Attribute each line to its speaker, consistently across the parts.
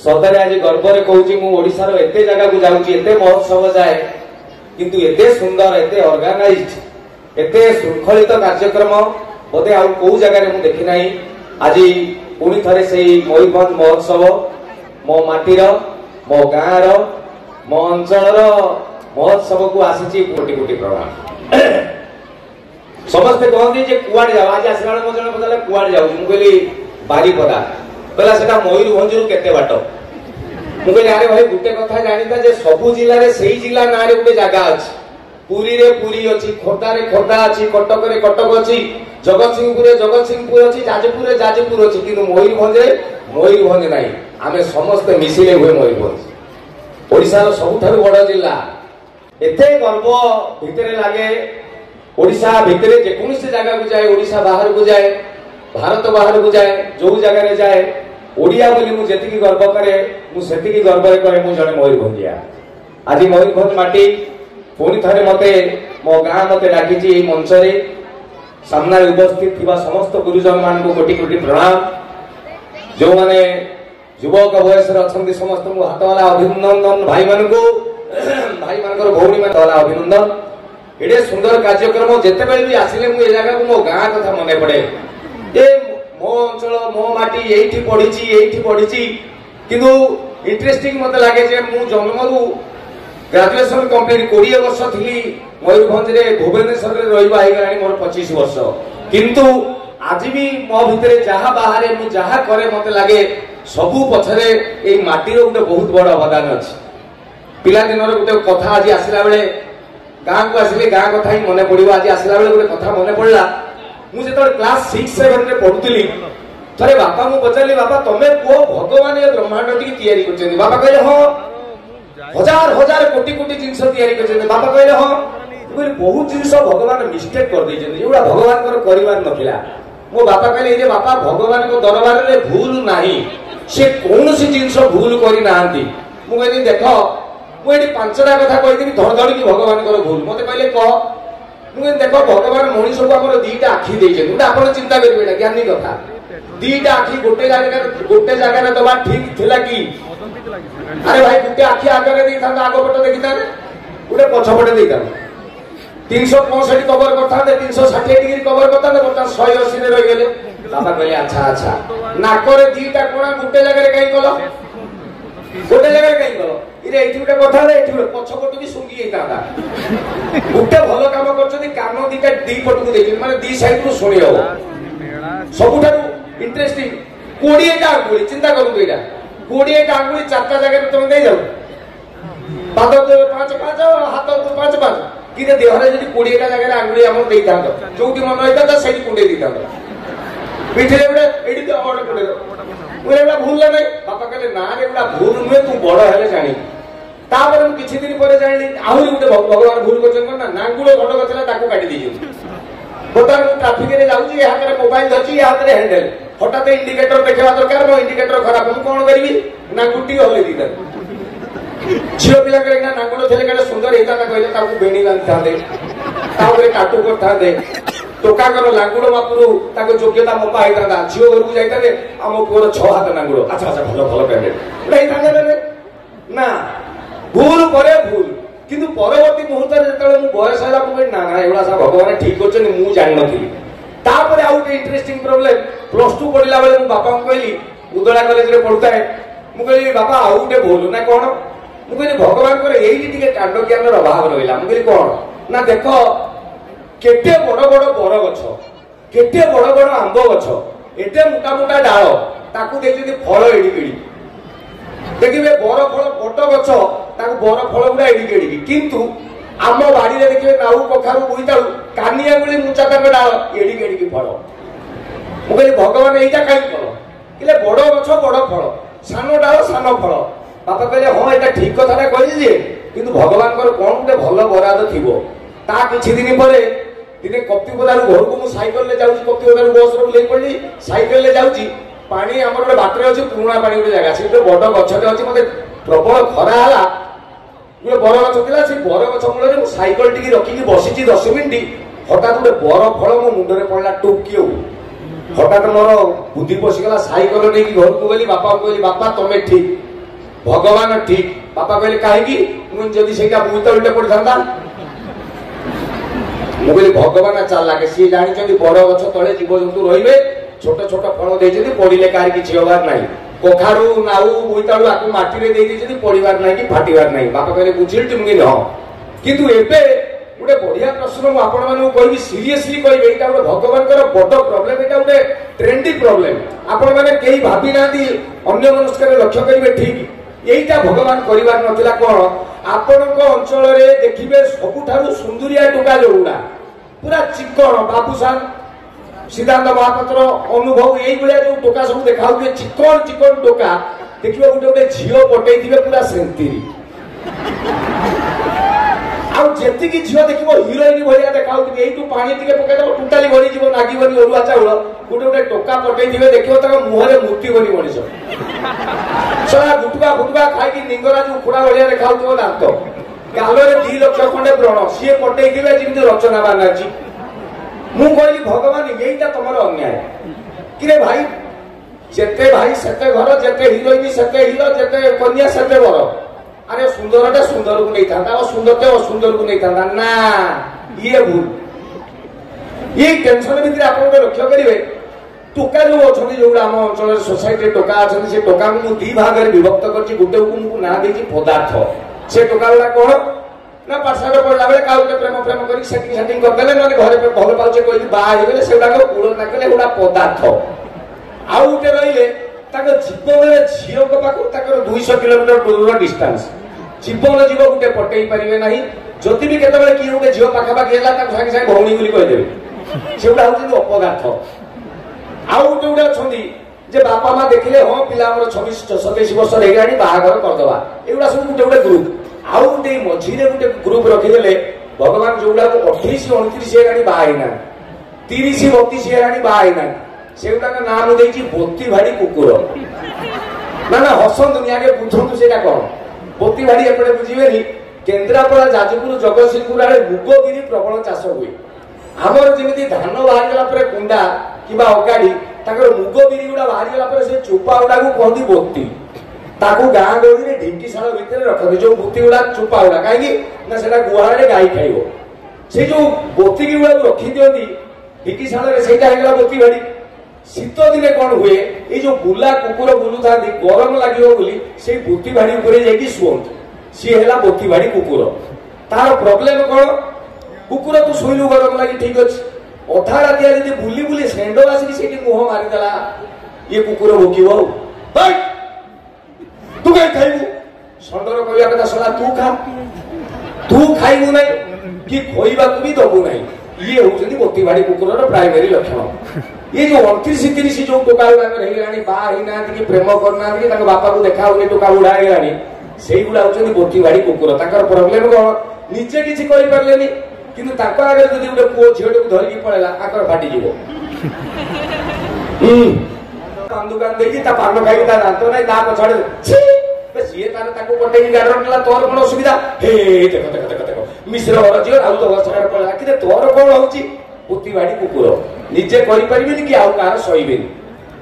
Speaker 1: सतरे आज गर्व कहूँ मुशार एत जगह को जाऊँगी एत महोत्सव जाए किंतु एते सुंदर एते ऑर्गेनाइज्ड एते श्रृंखलित कार्यक्रम बोधे आउ कौ जगह मुझे देखी ना। आज पुणी थे से मयूरभंज महोत्सव मो माटीर मो गाँव मो अंचल महोत्सव को आसी कोटि कोटि प्रणाम। समस्ते कहते कुआड़े जाओ आज आसला बेले जन पचारे कुआड़े जाऊँ मुझे बारिपदा कहला से मयूरभंज रू केते बाट मुझे अरे भाई गोटे कथा जाता जे सबू जिले में से जिला ना गोटे जगह अच्छी पुरी रे पुरी अच्छी खोर्धा रे खोर्धा अच्छी कटक रे कटक अच्छी जगतसिंहपुर अच्छी जाजपुर रे जाजपुर अच्छी किंतु मयूरभंज नहीं आमे समस्ते मिसिले हुए मयूरभंज ओडिशार सबुठारु बड़ जिला एते गर्व भितरे लागे। ओडिशा भितरे जेकोसी जगह को जाए ओडिशा बाहर को जाए भारत बाहर को जाए जो जगह रे जाए ओडिया बोली मु जेतिकी गर्व करे मु सेतिकी गर्व करे मु जने मयूरभंजिया। आज मयूरभंज माटी पुणी थे मते मो गाँ मते डाकी मंच रे सामने उपस्थित थिबा समस्त गुरुजन मान को कोटि कोटि प्रणाम। जो माने युवक बयस अच्छा समस्त को हाथ वाला अभिनंदन भाई मान को भाई मान भौणी मान वाला अभिनंदन। एडे सुंदर कार्यक्रम जिते बेले भी आसिले मु ए जगह को मो गाँ कथा मने पड़े ए मो अंचल मो माटी एठी पढ़ी किंतु इंटरेस्टिंग मते लागे जे मु जन्मरू ग्रेजुएशन कंप्लीट 20 वर्ष थी मयूरभंज रे भुवनेश्वर रे रहिबा आइगलानी मोर 25 वर्ष किंतु आज भी मो भितरे जहा बाहर मु जहा करे मते लागे सबु पछरे ए माटी रो गोटे बहुत बड़ अवदान अछि। पिला दिन रो गोटे कथा आज आसिला बेले गाँ को आसिले गाँ कथा ही मने पड़िबो। आज आसिला बेले गोटे कथा मने पड़ला मु जेतो क्लास 6-7 रे पढुतली थरे बापा मु पचारली बापा तमे को भगवान ए ब्रह्मांड टी तयारी करछन बापा कहले हां हजार हजार कोटि कोटि जिनस तयारी करछन बापा कहले हां बहुत जिनस भगवान मिस्टेक कर दैछन एउडा भगवान कर करिवार नथिला। मो बापा कहले जे बापा भगवान को दरबार रे भूल नाही से कोनोसी जिनस भूल करि नांती। मु कहली देखो मु एडी पांचटा कथा कहि दिबी धड़धड़ की भगवान कर भूल मते कहले कह मु देखो भगवान मनीष को हमर दीटा आखी दैछन उडा आपण चिंता करबे एटा ज्ञानी कथा दीटा आखी गोटे जगह रे दबा ठीक थिला की अरे भाई गोटे आखि आगे दै था आग पट देखी था गोटे पछपटे दै था 365 कवर करता 360 डिग्री कवर करता बता 180 रे रह गेले बाबा कहले अच्छा अच्छा नाकरे दीटा कोना गोटे जगह रे कहीं कलो गोटे जगह रे कहीं कलो इरे एठी गोटे कथा रे एठी गोटे पछपट भी सुंगी जाता गोटे भलो काम करछथि कानो दीटा दी पटकु देखि माने दी साइड को सुनि हो सबुठारु इंटरेस्टिंग 20 टा गोली चिंता करू एटा 20 टा आंगुली 4टा जगह तुम दे जाओ पाद 5-5 हाथ 5-5 कि देहरे जदि 20 टा जगह आंगुली हम दे था जोटी मन होइता त सही कुंडे दी था पिठरे बडे एडी तो ऑर्डर कुंडे मुरे एला भूल नहीं बापा कहले ना रे एला भूल नुहे तू बड़ हेले जानी तापर हम किछि दिन परे जानिली आहुरी गुटे भगवान भूल करछन ना नांगुलो घट गछला ताको काटी दी बर्तमान ट्राफिक रे जाउची ए हाथ रे मोबाइल धची ए हाथ रे हैंडल हठात इंडिकेटर देखा दरकार मो इंडिकेटर खराब हम कोन करी ना गुटी हले दी झियो पिला करे ना नांगुलो थले केडे सुंदर हेता ता कहले ताकू बेणी बांधता दे ताउरे काटू करता दे टोका कर लांगुलो मापुरु ताको योग्यता मोपा हेता दा झियो घर को जाइता दे हम पुरो 6 हाथ नांगुलो अच्छा अच्छा भलो भलो कहले उडे हेता दे ना भूल करे भूल किंतु परवर्ती मुहूर्त रे जतले मु बयस होला मु ना ना एवला सा भगवान ठीक करछन मु जानि नथि तापरे आउ के इंटरेस्टिंग प्रॉब्लम प्लस 2 पढिला बेले मु बापा को कहली उदला कॉलेज रे पढुता है मु कहली बापा आउ के बोलु ना कोन मु कहली भगवान करे एही टिके कांड ज्ञान रो अभाव रहिला मु कहली कोन ना देखो केते बड़ बड़ बर गछ केते बड़ बड़ आंबो गछ एते मोटा मोटा डाळ ताकू देखि फल एडी केडी देखिबे बर फल बड़ गछ ताकू बर फल गुडा एडी केडी किंतु आम बाड़ी रे देखिबे नाउ कखारु बुइताळु कानिया गुली मुचा तक डाळ एडी केडी की फल मु कहली भगवान एइटा काई फल इले बड़ गछ बड़ फल सानो डाळ सानो फल बापा कहले हां एटा ठीक कथाटा कहली जे किंतु भगवान कर कोन गुटे भलो बराद थिबो ता किछि दिन परे दिने कप्तिपदारु घर को मु साइकल ले जाउची कप्तिपदारु बस रो ले पडली साइकल ले जाउची पानी हमर गोटे बाटरे अछि पुराना पानी गोटे जगह से बड़ गछटे अछि मते प्रबल खरा हला गोटे बर गछ थिला से बर गछ मूल रे साइकल टिकी रखी की बसिची 10 मिनिट हठात गोटे बर फल मो मुंड रे पड़ला टोकियो हठात मोर बुद्धि पसिगला साइकल नै की घर को गली बापा को कहली बापा तमे ठीक भगवान ठीक बापा कहले कहीं जदि से बोईतालुटे पड़ था मुझे भगवान चालाक सी जानी बड़ गछ तले जीवजंतु रे छोट छोट फल देते पड़े कह कि हबार ना कखारू नाऊ बोईतालु आपको माटी पड़ार ना कि फाटबार ना बापा कहले बुझिली मुझे हाँ किंतु एबे गोटे बढ़िया प्रश्न मुझे कहि सीरियसली कहि एटा गोटे भगवान बड़ प्रॉब्लम एटा गोटे ट्रेंडी प्रॉब्लम आपण मैंने कई भावी ना अन्य मनुष्य लक्ष्य करेंगे ठीक यहीटा भगवान करिवार नथिला कोन आपणक अंचल रे देखिबे सबुठारु सुंदरिया टोका जोडा पूरा चिकन बाबूसान सिद्धांत महापात्र अनुभव यही भाया जो टोका सब देखा चिकन चिकन टोका देखिए गोटे गोटे झील पटेई पूरा सेंतीरी आती झील देख हिरोइन भाया देखा यू पानी टे पकड़ टोटाली भरी जीव नागिबनी अरुआ चाउल गोटे गोटे टोका पटेई देखिए मुहर मुतीबनी मनीष सला गुटुका फुटुका खाई लिंगराज उखुड़ा भाया देखा दांत गालरे 2 लाख खंडे व्रण सी पटेई जमी रचना बानार्जी मु कहली भगवान यहीटा तुम अन्याय कि भाई जेते भाई सेते घर जेते हिरोइन सेते हिरो जेते कन्या सेते बर अरे सुंदरटा सुंदर को नहीं था असुंदरटे असुंदर को नहीं था ना ये भूल ये टेंशन भितर आप लक्ष्य करेंगे टोका जो अच्छा जो आम अंचल सोसाइटी टोका अच्छा से टोका को 2 भाग में विभक्त कर गोटे को ना दे पदार्थ से टोका गुड़ा कौन ना पाठशाला पढ़ला बेले का प्रेम प्रेम कर सेटिंग सेटिंग करदेले ना घर भल पाचे कह बाहर से कूल नाकले गोटा पदार्थ आउ गोटे रही जीवन झील पाखर 200 किलोमीटर दूर डिस्टेंस जीवन जीव गोटे पटेई पारे ना जदि भी केतबे किए गोटे झील पाखापाखि है सागे सागे भौणी बोली कहीदेवे से गुड़ा हूँ अपदार्थ आउ गोटे गोटे अच्छा बापा माँ देखिले हाँ पिला 26-27 वर्ष होगा बाहागर करदे एगुड़ा सब गोटे गोटे ग्रुप आउ गोटे मझीरे गोटे ग्रुप रखीदे भगवान जो गुड़ा 28-29 है बाहना 30-32 है बाहना से गुड़ाक नाम देती बोती भाड़ी कुकुर ना ना हसंतु आगे बुझंतु से कौन बोती भाड़ी एपटे बुझे केन्द्रापड़ा जाजपुर जगतसिंहपुर आड़े मुगगिरी प्रबल चाष हुए आमर जमी धान बाहर कुंडा कि अगाड़ी मुगगिरी गुड़ा बाहर से चोपा गुड़ा को कहती बोती गाँ गहली में ढिंकीशाल भितर रखते जो बोती गुड़ा चोपा गुड़ा कहीं गुहाल गाई खाइब से जो बोती गुड़ा रखी दिखती ढिंकीशाल से बोती भाड़ी शीत दिने कौन हुए ये जो बुला कुकुर बुलू था गरम लगे से बोती भाड़ी ऊपर शुंत सी है बोती भाड़ी कुकुर तार प्रोब्लेम कौन कुकुर तू शुलु गरम लगी ठीक अच्छे अधा रातिया जी बुली बुली सेंड आसिक मुह मारिदेला ये कुकुर भोक तू कहीं खाइबू षंडर कहवा कथा सला तू खाइबू ना कि खोइबा भी दबू ना ये हूँ बोती भाड़ी कुकुर प्राइमरी लक्षण ये जो 29-30 जो टोका गुड़ा कि प्रेम करना बापा को देखा टोका गुड़ा से गुड़ा हूँ बोती भाड़ी कुकुर प्रोब्लेम कौन निजे किसी करें किंतु आगे जब गोटे पुओ झील को धरिकी पड़ेगा आकर फाटिज कान दुकान देखी पान खाई दांत ना पछाड़े सी तार पटे गाड़ी ना तोर कौन असुविधा हे देख देख देख देख मिश्र घर झील आउ तो घर पड़ा कि तोर कौन हूँ बोती भाड़ी कुकुर निजे करें कि आउ कह सही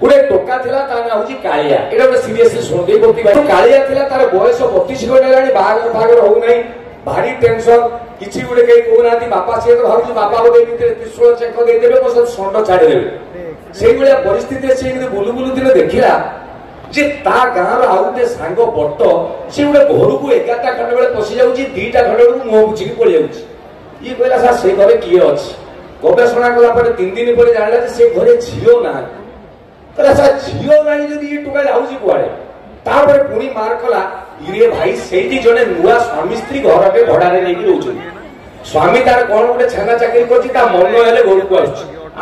Speaker 1: गोटे टोका था ना हूँ कालिया ये गोटे सीरीयसली शुणुदे बोती भाड़ी कालिया था तार बयस 32 गए बाहर बाहर हो ना भारी टेंशन किसी गोटे कहीं कहना बापा सी तो भाव बापा बोधे त्रिशूल चेक देदेवे बस षंड छाड़देवे से परिस्थिति से बुलू बुलू दिन देखला जे ता गाँव आउ गोटे सांग बट से गोटे घर को 11टा खंड बेले पशि जाऊँ 2टा खंड बेलू मुह बुझिकी पड़ जाऊँ ये कहला सार से घरे किए अच्छी गवेषणा कलापर 3 दिन पर जाना से घरे झील ना कहला सार झील ना जब ये टोका जाऊँगी कुआड़े तापर पुणी मार कला ये भाई से जड़े नुआ स्वामी स्त्री घर के भड़ारे नहीं रोच स्वामी तार कौन गोटे छेना चाकरी कर मन हेले घर को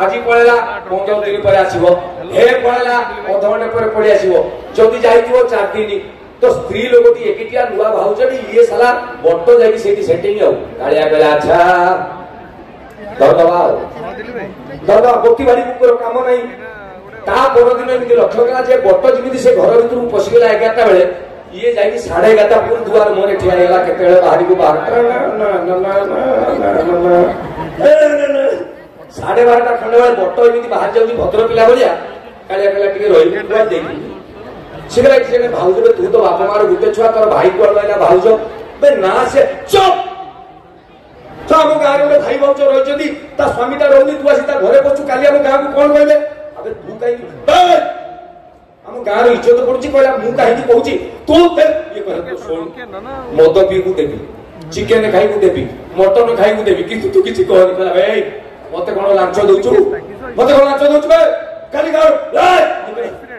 Speaker 1: आज पड़ेगा 15 दिन पर आसो हे पड़ेगा अधघंटे पर पड़े आसो जदि जाइए 4 दिन तो स्त्री लोग एकिटिया नुआ भाव ये साला बट जाकि सेटिंग कालिया कहला अच्छा दरदबा बोती भाड़ी कुकुर काम नहीं ता परदिन एमती लक्ष्य कला बट जमी से घर भर पशिगला 11टा बेले ये जाकि 11:30 पूर्व दुआर मुहर ठिया केत बाहर को बाहर 12:30 खंड बेले बट एमती बाहर जाऊँ भद्र पिला भाया कालिया कहला टे रही से कहला भाउज तू तो बापा मार गुटे छुआ तोर भाई कुआड़ रहा भाउज बे ना से चुप तो आम गाँव गोटे भाई भाउज रही स्वामीटा रोनी तू आसी घरे पशु काली आम गाँव को कौन कहले अबे तू कहीं आम गाँव इज्जत पड़ी कहला मु कहीं कहूँ तू ये मद पी को देवी चिकेन खाई को देवी मटन खाई को देवी किंतु तू किसी कहनी कहला मत कौन लांच दौचु मत कौन लांच दौचु काली गाँव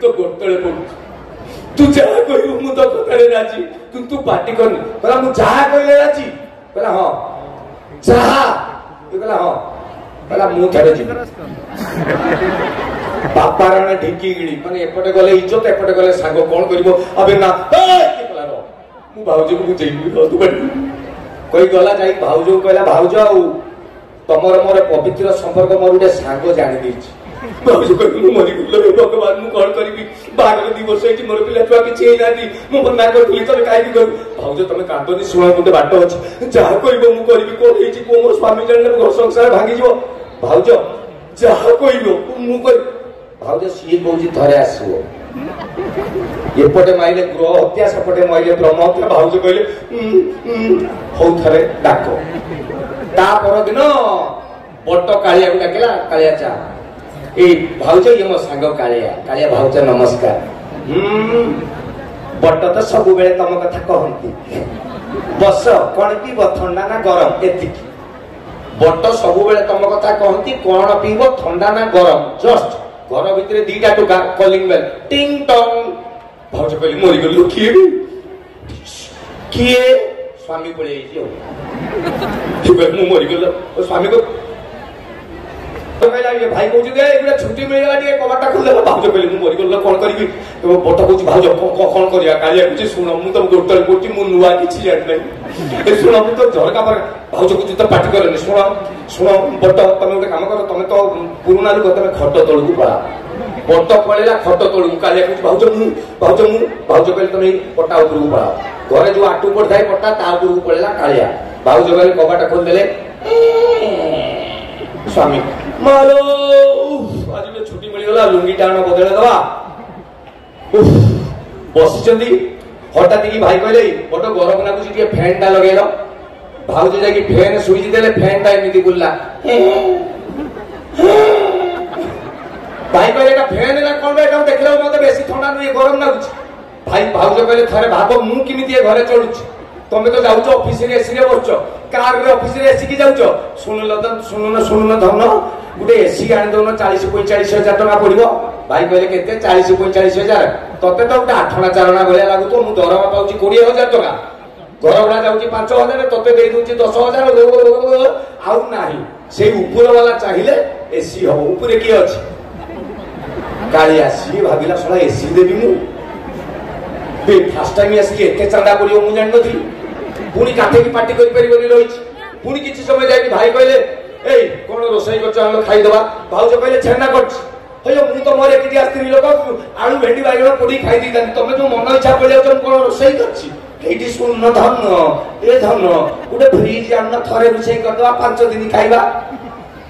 Speaker 1: तो गोटे पड़ू तू जहाँ कहू मु तो कथारे राजी तू पार्टी करनी कहला मु जहाँ कहले राजी कहला हाँ जहाँ कहला हाँ कहला मु थरे जी बापा राणा ढिंकी गिड़ी माने एपटे गले इज्जत एपटे गले सांग कौन करिवो अबे ना कहला रो मु भाउज को बुझेइबी तू बाटी कोई गला जाई भाउज को कहला भाउज आ तमर मोर पवित्र संपर्क मोर उडे सांग जानि दिछि भाउज कहलु मरि गुल्लो भगवान मु कोन करिवि बागर 2 वर्ष एठी मोर पिला छुआ किछि हे नादी मु मना कर तुली तमे काई भी कर भाउज तमे कांदोनी सुणा गुटे बाट अछि जा करिवो मु करिवि कोन हेछि को मोर स्वामी जानले घर संसार भांगी जिवो भाउज जा कइलो मु कर भाउज सी कहूँ थरे आसो एपटे माइले गृह हत्या सेपटे माइले ब्रह्म हत्या भाउज कहले हौ थरे डाक ता पर दिन बट कालिया को डाकिला कालिया चा ए भाउज ये मो सांग कालिया कालिया भाउज नमस्कार बट तो सब बेले तम कथा कहंती बस कौन पीब ठंडा ना गरम एतिक बट सब बेले तम कथा कहंती कौन पीब ठंडा ना गरम जस्ट घर भितर 2टा टुका कॉलिंग बेल टिंग टंग भाउज कहली मोरी गलु किए स्वामी पळे मु मोरी गल स्वामी को कहला ये भाई कहू जे एगुडा छुट्टी मिलला टिके कबाटा खोल देला भाउज कहली मु मोरी गल कोन करबी तो बट कहू भाउज कोन करिया कालिया कुछ सुन मु तो गोटल कोटी मु नुवा किछि जान नै ए सुन मु तो झरका पर भाउज को तो पार्टी करनी सुन सुन बट तमे गोटे काम कर तमे तो पुराना लोक तमे खट तळु पळा बट पळेला खट तळु कालिया कुछ भाउज कहली तमे पटा ऊपर पळा घरे जो आटू पड़ थाए पटा ता ऊपर पळेला कालिया भाउज कहली कबाटा खोल देले स्वामी मालो आज में छुट्टी मिल गला लुंगी टाण बदले दवा बसी चंदी हठात की भाई कहले बड़ गरम लागुची टिके फैन टा लगेलो भाउज जाकी फैन सुई देले फैन टा एमिति बुल्ला भाई कहले का फैन ना कोन बेटा देखलो मते बेसी ठंडा नुई गरम लागुची भाई भाउज कहले थरे भाबो मु किमिति ए घरे चलुची तमे तो जाउचो ऑफिस रे एसी रे बसचो कार रे ऑफिस रे एसी की जाउचो सुनुन धन गुटे एसी आनी दउन 40-45 हजार टका पड़िबो भाई कहले केते 40-45 हजार तते तो गुटे आठना चारणा भलिया लागु तो मु दरमा पाउची 20 हजार टका घर भड़ा जाउची 5 हजार तते देई दूची 10 हजार आउ नाही से ऊपर वाला चाहिए एसी हो ऊपर की अछि काली आसी भाबिला सला एसी देबी मु बे फर्स्ट टाइम आसी एते चांदा पड़ियो मु जान नथि पुणी काटे की पार्टी करि परिबनी रहिछि पुणी किछि समय जाई भाई कहले ए कोन रोसई कर चालो खाई दबा भाउज कहले छेना करछि हयो मु तो मोरे किति आस्त्री लोक आलू भेंडी बाइगण पोडी खाई दी तमे जो मन इच्छा पले कोन रोसई करछि एठी सुन धन ए धन गुटे फ्रिज आन थरे रोसई कर दबा 5 दिन खाइबा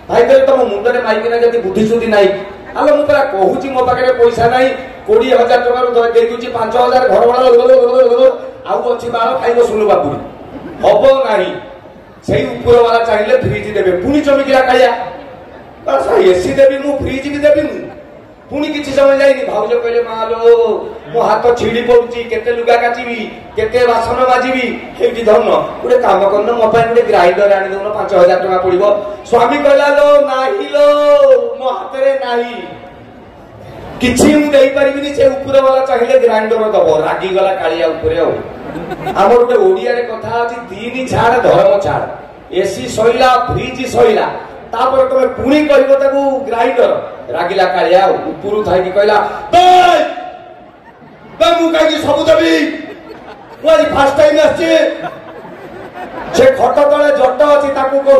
Speaker 1: भाई कहले तम मुंडरे माइकिना जति बुद्धि सुधी नाही आलो मु परा कहूची मो पाखे पैसा नाही 20,000 टका रो दे दूची 5,000 घर वाला आउ अछि बाळ खाइबो सुनु बाबू हबो नाही सेही ऊपर वाला चाहिए फ्रिज देबे पुनी चमिकिला काया बस एसी देबी मु फ्रिज भी देबी मु पुनी किछि समय जाईनी भाउज कहले मालो मो हाथ छिड़ी पडुची केते लुगा काचिबी केते बासन बाजीबी हेठी धन गुटे काम करन मो पाइ गुटे ग्राइंडर आनी दउन 5,000 टका पड़िबो स्वामी कहला लो नाही लो मो हातरे नाही किछि मु देई परिबिनी से ऊपर वाला चाहिए ग्राइंडर दबो रागी गला कालिया ऊपर हो आमर गोटे ओडिया रे कथा अछि तीन छाड़ धर्म छाड़ एसी सइला फ्रिज सइला तापर तमे पुणी करिवो ताकू ग्राइंडर रागिला कालिया ऊपरु थाई कि कहला बे मु काई सब देबी मु आज फर्स्ट टाइम आछि से खट तळे जट अछि ताकू को